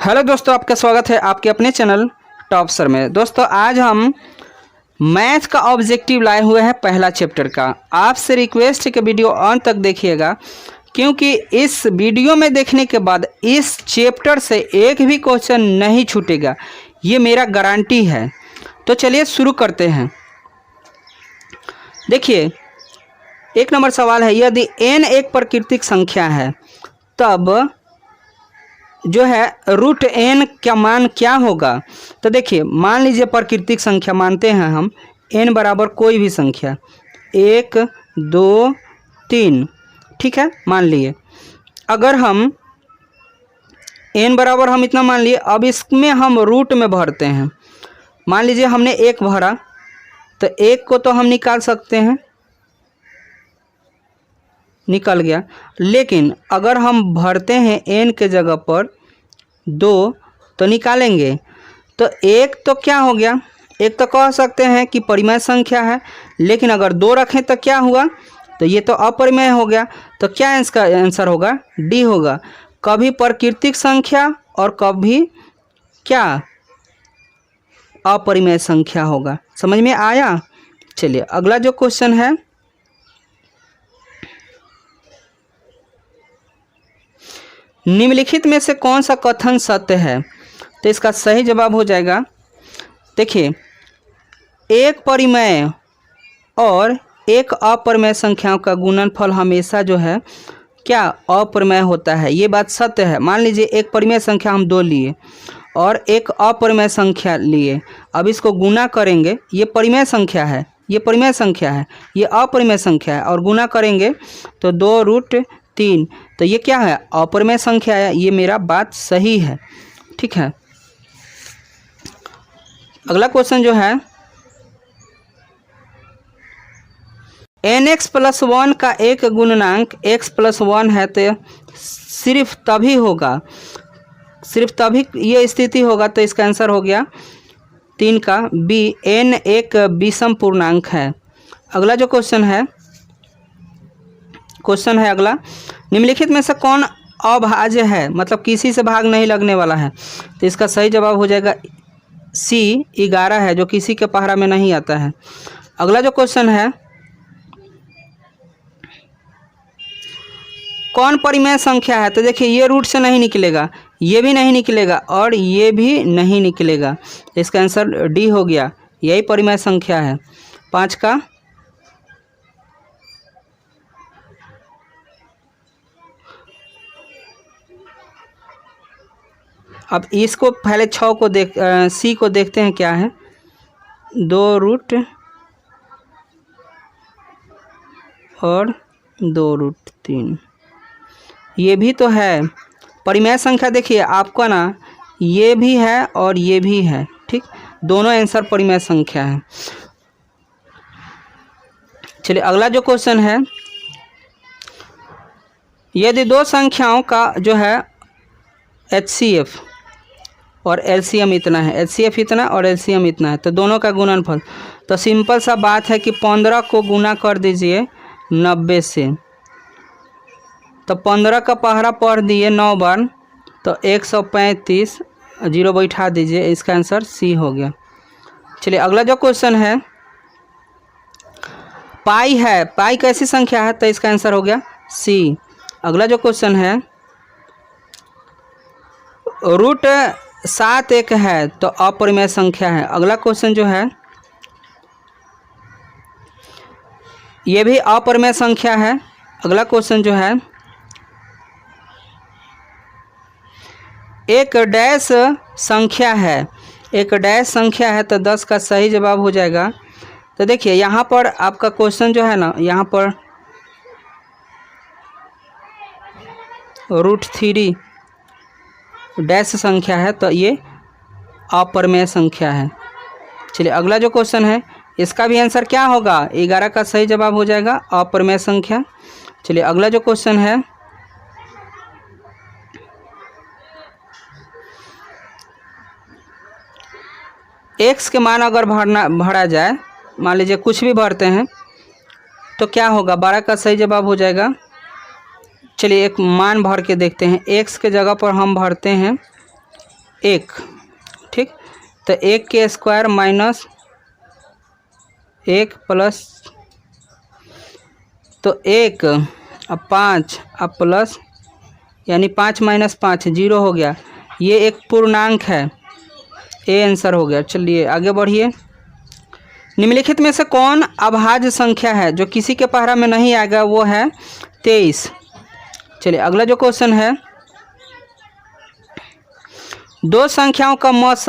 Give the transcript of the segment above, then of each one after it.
Hello दोस्तों, आपका स्वागत है आपके अपने चैनल टॉप सर में। दोस्तों आज हम मैथ का ऑब्जेक्टिव लाए हुए हैं पहला चैप्टर का। आपसे रिक्वेस्ट है कि वीडियो अंत तक देखिएगा, क्योंकि इस वीडियो में देखने के बाद इस चैप्टर से एक भी क्वेश्चन नहीं छूटेगा, ये मेरा गारंटी है। तो चलिए शुरू करते हैं। देखिए, एक नंबर सवाल है, यदि n एक प्राकृतिक संख्या है तब जो है रूट n का मान क्या होगा। तो देखिए, मान लीजिए प्राकृतिक संख्या मानते हैं हम n बराबर कोई भी संख्या 1 2 3, ठीक है, मान लिए। अगर हम n बराबर हम इतना मान लिए, अब इसमें हम रूट में भरते हैं। मान लीजिए हमने 1 भरा, तो 1 को तो हम निकाल सकते हैं, निकल गया। लेकिन अगर हम भरते हैं n के जगह पर 2 तो निकालेंगे, तो 1 तो क्या हो गया, 1 तो कह सकते हैं कि परिमेय संख्या है, लेकिन अगर 2 रखें तो क्या हुआ, तो ये तो अपरिमेय हो गया। तो क्या इसका आंसर होगा, डी होगा। कभी प्राकृतिक संख्या और कभी क्या, अपरिमेय संख्या होगा। समझ में आया। चलिए अगला जो क्वेश्चन है, निम्नलिखित में से कौन सा कथन सत्य है। तो इसका सही जवाब हो जाएगा, देखिए, एक परिमेय और एक अपरिमेय संख्याओं का गुणनफल हमेशा जो है क्या, अपरिमेय होता है। ये बात सत्य है। मान लीजिए एक परिमेय संख्या हम 2 लिए और एक अपरिमेय संख्या लिए, अब इसको गुना करेंगे, ये परिमेय संख्या है, ये परिमेय संख्या है, ये अपरिमेय संख्या है, और गुना करेंगे तो 2√3, तो ये क्या है, अपरिमेय संख्या है। ये मेरा बात सही है, ठीक है। अगला क्वेश्चन जो है, nx+1 का एक गुणनांक x+1 है तो सिर्फ तभी होगा, सिर्फ तभी ये स्थिति होगा। तो इसका आंसर हो गया 3 का बी, n एक विषम पूर्णांक है। अगला जो क्वेश्चन है अगला, निम्नलिखित में से कौन अभाज्य है, मतलब किसी से भाग नहीं लगने वाला है। तो इसका सही जवाब हो जाएगा सी, 11 है, जो किसी के पहरा में नहीं आता है। अगला जो क्वेश्चन है, कौन परिमेय संख्या है। तो देखिए, ये रूट से नहीं निकलेगा, ये भी नहीं निकलेगा और ये भी नहीं निकलेगा। तो इसका आंसर डी हो गया, यही परिमेय संख्या है। 5 का अब इसको पहले 6 को सी को देखते हैं क्या है, 2√3 और 2√3, ये भी तो है परिमेय संख्या। देखिए आपका ना, ये भी है और ये भी है, ठीक, दोनों आंसर परिमेय संख्या है। चलिए अगला जो क्वेश्चन है, यदि दो संख्याओं का जो है HCF और LCM इतना है, HCF इतना और LCM इतना है, तो दोनों का गुणनफल। तो सिंपल सा बात है कि 15 को गुना कर दीजिए 90 से, तो 15 का पहरा पढ़ दिए 9 बार, तो 135, 0 बैठा दीजिए, इसका आंसर सी हो गया। चलिए अगला जो क्वेश्चन है, पाई है, पाई कैसी संख्या है, तो इसका आंसर हो गया सी। अगला जो क्वेश्चन है, √7 एक है तो अपरिमेय संख्या है। अगला क्वेश्चन जो है, ये भी अपरिमेय संख्या है। अगला क्वेश्चन जो है, एक डैश संख्या है, एक डैश संख्या है, तो 10 का सही जवाब हो जाएगा। तो देखिए यहाँ पर आपका क्वेश्चन जो है ना, यहाँ पर √3 डैश संख्या है, तो ये अपरिमेय संख्या है। चलिए अगला जो क्वेश्चन है, इसका भी आंसर क्या होगा, 11 का सही जवाब हो जाएगा, अपरिमेय संख्या। चलिए अगला जो क्वेश्चन है, x के मान अगर भरा जाए, मान लीजिए कुछ भी भरते हैं, तो क्या होगा, 12 का सही जवाब हो जाएगा। चलिए एक मान भर के देखते हैं। x के जगह पर हम भरते हैं 1, ठीक। तो 1 के स्क्वायर माइनस 1 प्लस, तो 1 अब 5 अब प्लस, यानी 5 माइनस 5 0 हो गया। ये एक पूर्णांक है, ए आंसर हो गया। चलिए आगे बढ़िए। निम्नलिखित में से कौन अभाज्य संख्या है जो किसी के पहरा में नहीं आएगा? वो है 23। चलिए अगला जो क्वेश्चन है, दो संख्याओं का मस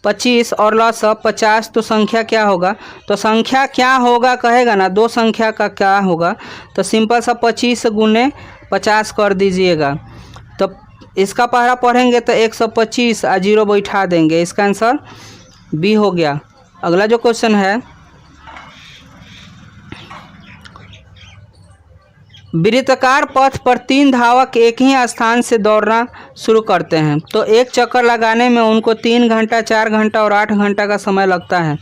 25 और लस 50, तो संख्या क्या होगा? तो संख्या क्या होगा कहेगा ना, दो संख्या का क्या होगा? तो सिंपल सा 25 गुने 50 कर दीजिएगा। तो इसका पहरा पढ़ेंगे तो 125 और 0 बैठा देंगे, इसका आंसर बी हो गया। अगला जो क्वेश्चन है, वृत्ताकार पथ पर 3 धावक एक ही स्थान से दौड़ना शुरू करते हैं, तो एक चक्कर लगाने में उनको 3 घंटा, 4 घंटा और 8 घंटा का समय लगता है।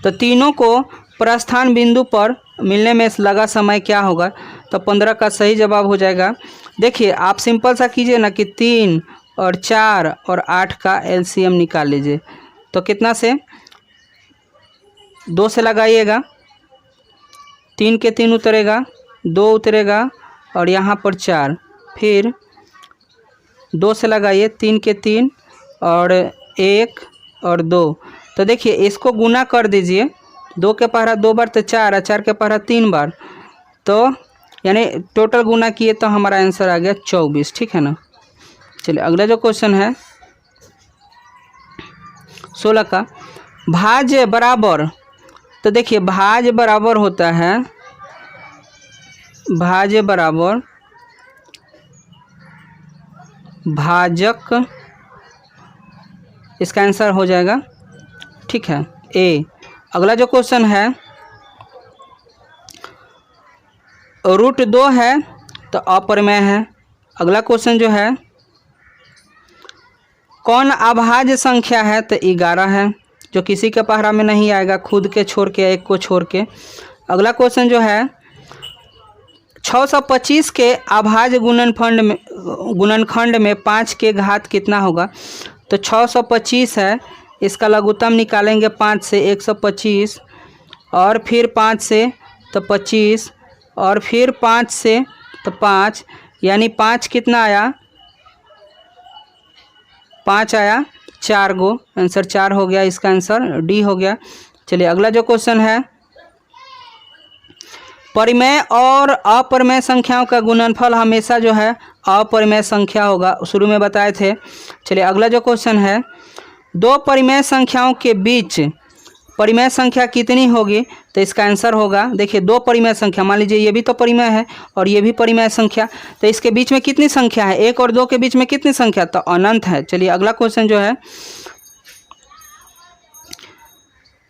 तो तीनों को प्रस्थान बिंदु पर मिलने में लगा समय क्या होगा? तो 15 का सही जवाब हो जाएगा। देखिए आप सिंपल सा कीजिए ना कि 3 और 4 और 8 का एलसीएम निकाल लीजिए। तो कितना से? 2 से लगाइएगा, 3 के 3 उतरेगा, 2 उतरेगा और यहाँ पर 4, फिर 2 से लगाइए, 3 के 3 और 1 और 2। तो देखिए इसको गुना कर दीजिए, 2 के पहरा 2 बार तो 4 और 4 के पहरा 3 बार, तो यानी टोटल गुना किए तो हमारा आंसर आ गया 24, ठीक है ना। चलिए अगला जो क्वेश्चन है 16 का, भाज्य बराबर। तो देखिए भाज्य बराबर होता है, भाज्य बराबर भाजक, इसका आंसर हो जाएगा, ठीक है, ए। अगला जो क्वेश्चन है √2 है तो अपरिमेय है। अगला क्वेश्चन जो है, कौन अभाज्य संख्या है? तो 11 है, जो किसी के पहरा में नहीं आएगा, खुद के छोड़ के, एक को छोड़ के। अगला क्वेश्चन जो है 625 के अभाज्य गुणनखंड में 5 के घात कितना होगा? तो 625 है, इसका लघुत्तम निकालेंगे 5 से 125 और फिर 5 से तो 25 और फिर 5 से तो 5, यानी 5 कितना आया? 5 आया 4 गो, आंसर 4 हो गया, इसका आंसर डी हो गया। चलिए अगला जो क्वेश्चन है, परिमेय और अपरिमेय संख्याओं का गुणनफल हमेशा जो है अपरिमेय संख्या होगा, शुरू में बताए थे। चलिए अगला जो क्वेश्चन है, दो परिमेय संख्याओं के बीच परिमेय संख्या कितनी होगी? तो इसका आंसर होगा, देखिए दो परिमेय संख्या, मान लीजिए ये भी तो परिमेय है और ये भी परिमेय संख्या, तो इसके बीच में कितनी संख्या है? 1 और 2 के बीच में कितनी संख्या? तो अनंत है। चलिए अगला क्वेश्चन जो है,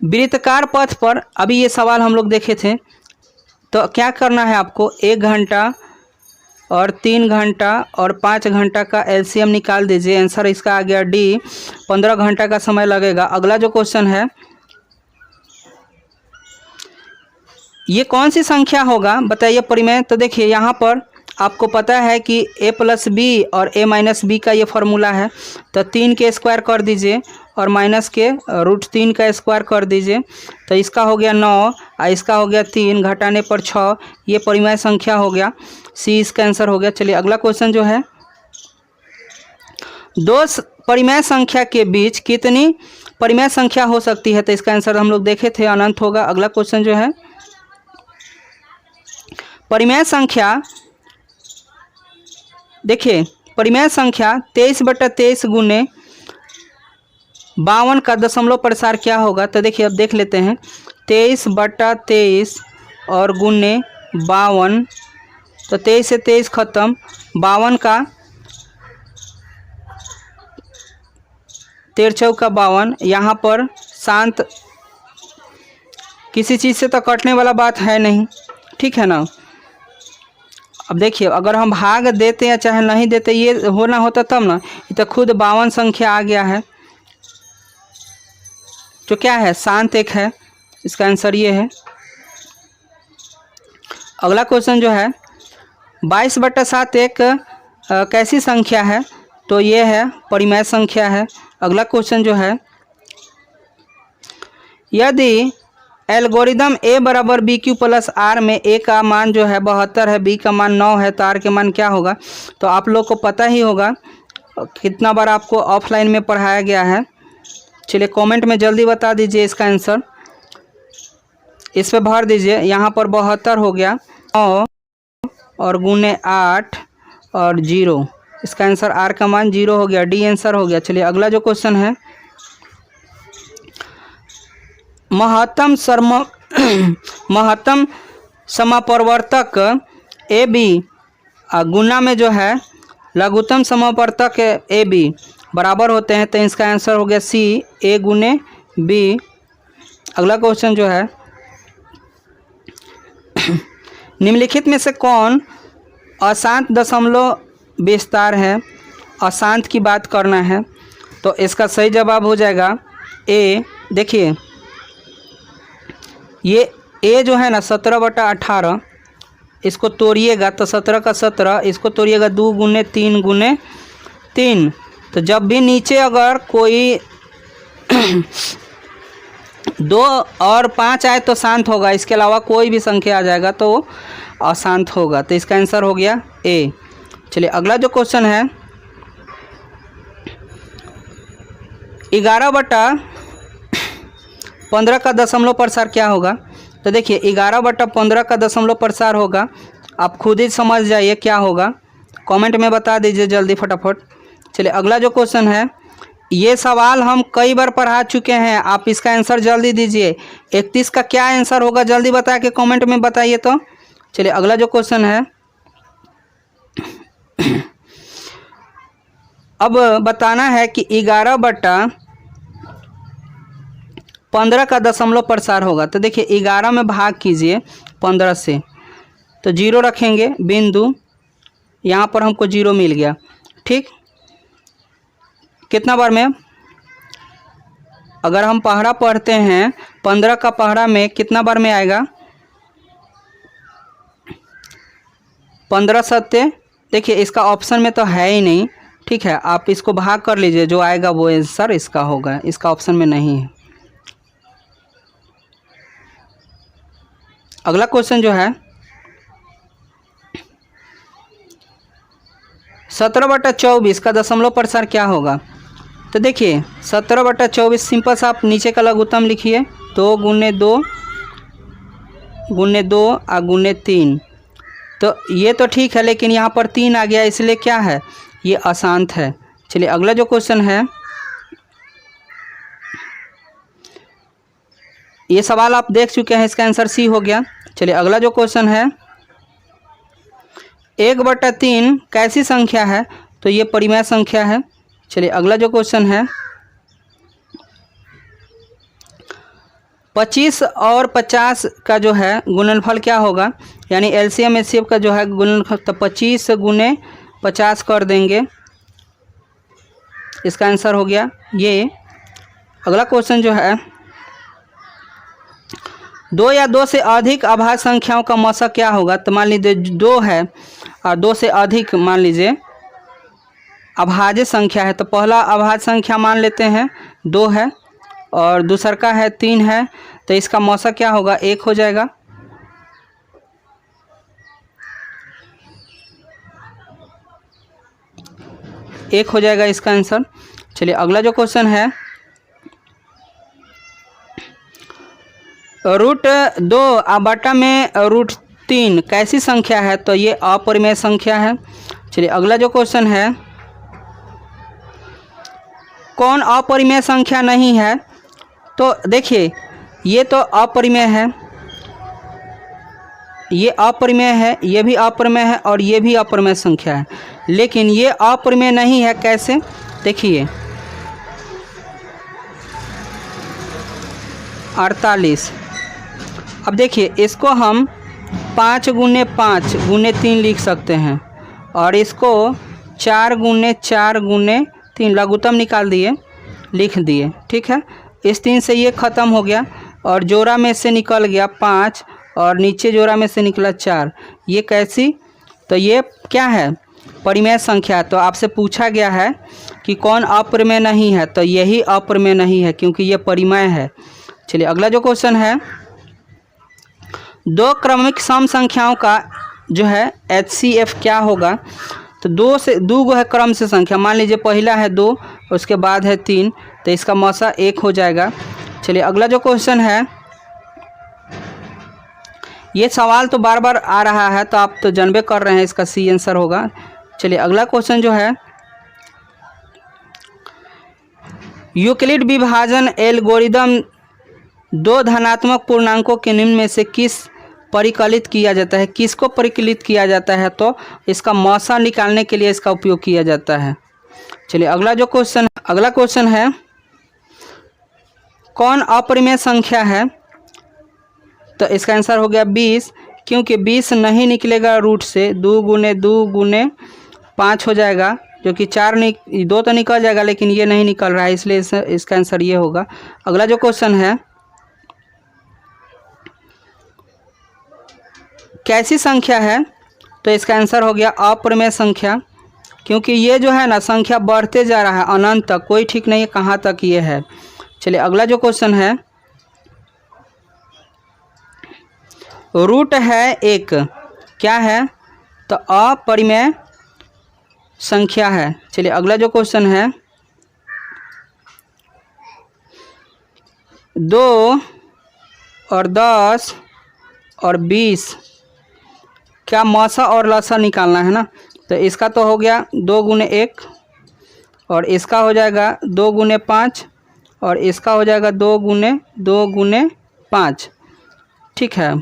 वृत्ताकार पथ पर, अभी ये सवाल हम लोग देखे थे, तो क्या करना है आपको? 1 घंटा और 3 घंटा और 5 घंटा का एलसीएम निकाल दीजिए, आंसर इसका आ गया डी, 15 घंटा का समय लगेगा। अगला जो क्वेश्चन है, ये कौन सी संख्या होगा बताइए परिमेय? तो देखिए यहाँ पर आपको पता है कि a + b और a - b का ये फार्मूला है, तो 3 के स्क्वायर कर दीजिए और माइनस के √3 का स्क्वायर कर दीजिए, तो इसका हो गया 9 और इसका हो गया 3, घटाने पर 6, ये परिमेय संख्या हो गया, सी इसका आंसर हो गया। चलिए अगला क्वेश्चन जो है, दो परिमेय संख्या के बीच कितनी परिमेय संख्या हो सकती है? तो इसका आंसर हम लोग देखे थे, अनंत होगा। अगला क्वेश्चन जो है, परिमेय संख्या, देखिए परिमेय संख्या 23/23 गुने 52 का दशमलव प्रसार क्या होगा? तो देखिए अब देख लेते हैं, 23/23 और गुने 52, तो 23 से 23 खत्म, 52 का 13 का 52, यहाँ पर शांत, किसी चीज़ से तो कटने वाला बात है नहीं, ठीक है ना। अब देखिए अगर हम भाग देते या चाहे नहीं देते, ये होना होता तब ना, ये तो खुद 52 संख्या आ गया है, जो क्या है? शांत एक है, इसका आंसर ये है। अगला क्वेश्चन जो है, 22/7 एक कैसी संख्या है? तो ये है परिमेय संख्या है। अगला क्वेश्चन जो है, यदि एल्गोरिदम a बराबर बी क्यू प्लस आर में a का मान जो है 72 है, b का मान 9 है, तो r के मान क्या होगा? तो आप लोग को पता ही होगा, कितना बार आपको ऑफलाइन में पढ़ाया गया है। चलिए कमेंट में जल्दी बता दीजिए इसका आंसर, इस पे भर दीजिए। यहाँ पर 72 हो गया, 9 और गुने 8 और 0, इसका आंसर आर का मान 0 हो गया, डी आंसर हो गया। चलिए अगला जो क्वेश्चन है, महत्तम समापवर्तक ए बी गुना में जो है लघुत्तम समापवर्तक ए बी बराबर होते हैं, तो इसका आंसर हो गया सी, ए गुने बी। अगला क्वेश्चन जो है, निम्नलिखित में से कौन अशांत दशमलव विस्तार है? अशांत की बात करना है, तो इसका सही जवाब हो जाएगा ए। देखिए ये ए जो है ना 17/18, इसको तोड़िएगा तो 17 का 17, इसको तोड़िएगा 2 गुने 3 गुने 3, तो जब भी नीचे अगर कोई 2 और 5 आए तो शांत होगा, इसके अलावा कोई भी संख्या आ जाएगा तो अशांत होगा, तो इसका आंसर हो गया ए। चलिए अगला जो क्वेश्चन है, 11/15 का दशमलव प्रसार क्या होगा? तो देखिए 11/15 का दशमलव प्रसार होगा, आप खुद ही समझ जाइए क्या होगा, कमेंट में बता दीजिए जल्दी फटाफट। चलिए अगला जो क्वेश्चन है, ये सवाल हम कई बार पढ़ा चुके हैं, आप इसका आंसर जल्दी दीजिए। 31 का क्या आंसर होगा जल्दी बता के कमेंट में बताइए तो। चलिए अगला जो क्वेश्चन है, अब बताना है कि 11/15 का दशमलव प्रसार होगा। तो देखिए 11 में भाग कीजिए 15 से, तो 0 रखेंगे बिंदु, यहाँ पर हमको 0 मिल गया, ठीक। कितना बार में, अगर हम पहाड़ा पढ़ते हैं 15 का पहाड़ा में कितना बार में आएगा? 15 सत्ते, देखिए इसका ऑप्शन में तो है ही नहीं, ठीक है, आप इसको भाग कर लीजिए, जो आएगा वो आंसर इसका होगा, इसका ऑप्शन में नहीं है। अगला क्वेश्चन जो है, 17/24 का दशमलव प्रसार क्या होगा? तो देखिए 17/24 सिंपल सा आप नीचे का लघुत्तम लिखिए, 2 गुने 2 गुने 2 और गुने 3, तो ये तो ठीक है, लेकिन यहाँ पर 3 आ गया, इसलिए क्या है, ये अशांत है। चलिए अगला जो क्वेश्चन है, ये सवाल आप देख चुके हैं, इसका आंसर सी हो गया। चलिए अगला जो क्वेश्चन है, 1/3 कैसी संख्या है? तो ये परिमेय संख्या है। चलिए अगला जो क्वेश्चन है, 25 और 50 का जो है गुणनफल क्या होगा? यानी एलसीएम एचसीएफ का जो है गुणनफल, तो 25 गुने 50 कर देंगे, इसका आंसर हो गया ये। अगला क्वेश्चन जो है, 2 या 2 से अधिक अभाज्य संख्याओं का मशक क्या होगा? तो मान लीजिए 2 है और 2 से अधिक मान लीजिए अभाज्य संख्या है, तो पहला अभाज्य संख्या मान लेते हैं 2 है और दूसरा का है 3 है, तो इसका मशक क्या होगा? 1 हो जाएगा। एक हो जाएगा इसका आंसर। चलिए अगला जो क्वेश्चन है, √2 में √3 कैसी संख्या है? तो ये अपरिमेय संख्या है। चलिए अगला जो क्वेश्चन है, कौन अपरिमेय संख्या नहीं है? तो देखिए ये तो अपरिमेय है, ये अपरिमेय है, ये भी अपरिमेय है और ये भी अपरिमेय संख्या है, लेकिन ये अपरिमेय नहीं है। कैसे? देखिए 48। अब देखिए इसको हम 5 गुने 5 गुने 3 लिख सकते हैं और इसको 4 गुने 4 गुने 3 लघुत्तम निकाल दिए, लिख दिए, ठीक है। इस 3 से ये ख़त्म हो गया और जोड़ा में से निकल गया 5 और नीचे जोड़ा में से निकला 4। ये कैसी? तो ये क्या है? परिमेय संख्या है। तो आपसे पूछा गया है कि कौन अपरिमेय नहीं है, तो यही अपरिमेय नहीं है क्योंकि ये परिमेय है। चलिए अगला जो क्वेश्चन है, दो क्रमिक सम संख्याओं का जो है HCF क्या होगा। तो दो गो है क्रम से संख्या, मान लीजिए पहला है 2, उसके बाद है 3, तो इसका मौसा 1 हो जाएगा। चलिए अगला जो क्वेश्चन है, ये सवाल तो बार बार आ रहा है तो आप तो जानबे कर रहे हैं, इसका सी आंसर होगा। चलिए अगला क्वेश्चन जो है, यूक्लिड विभाजन एल्गोरिदम दो धनात्मक पूर्णांकों के निम्न में से किस परिकलित किया जाता है, किसको परिकलित किया जाता है, तो इसका मौसा निकालने के लिए इसका उपयोग किया जाता है। चलिए अगला क्वेश्चन है, कौन अपरिमेय संख्या है, तो इसका आंसर हो गया 20, क्योंकि 20 नहीं निकलेगा रूट से, 2 गुने 2 गुने 5 हो जाएगा, जो कि 2 तो निकल जाएगा लेकिन ये नहीं निकल रहा है, इसलिए इसका आंसर ये होगा। अगला जो क्वेश्चन है, कैसी संख्या है, तो इसका आंसर हो गया अपरिमेय संख्या, क्योंकि ये जो है ना संख्या बढ़ते जा रहा है अनंत तक, कोई ठीक नहीं है कहाँ तक ये है। चलिए अगला जो क्वेश्चन है, रूट है 1 क्या है, तो अपरिमेय संख्या है। चलिए अगला जो क्वेश्चन है, 2 और 10 और 20 क्या मौसा और लसा निकालना है ना, तो इसका तो हो गया 2 गुने 1 और इसका हो जाएगा 2 गुने 5 और इसका हो जाएगा 2 गुने 5, ठीक है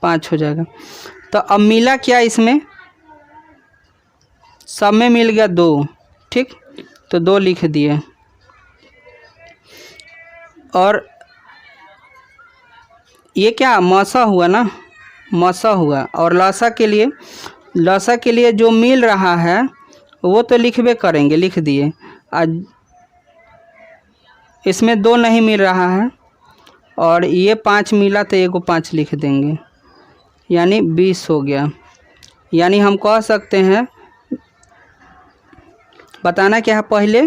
5 हो जाएगा। तो अब मिला क्या इसमें, सब में मिल गया 2, ठीक, तो 2 लिख दिए। और ये क्या मौसा हुआ ना, मौसा हुआ। और लसा के लिए जो मिल रहा है वो तो लिखबे करेंगे, लिख दिए। आज इसमें 2 नहीं मिल रहा है और ये 5 मिला तो एगो 5 लिख देंगे, यानी 20 हो गया। यानी हम कह सकते हैं, बताना क्या है, पहले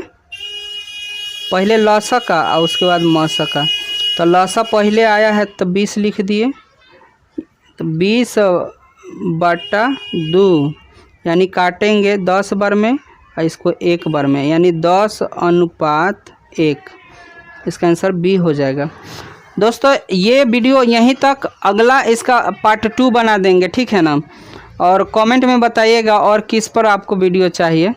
लसा का और उसके बाद मौसा का। तो लसा पहले आया है तो 20 लिख दिए, तो 20/2 यानी काटेंगे 10 बार में और इसको 1 बार में, यानी 10:1। इसका आंसर बी हो जाएगा। दोस्तों ये वीडियो यहीं तक, अगला इसका पार्ट 2 बना देंगे, ठीक है ना। और कमेंट में बताइएगा और किस पर आपको वीडियो चाहिए।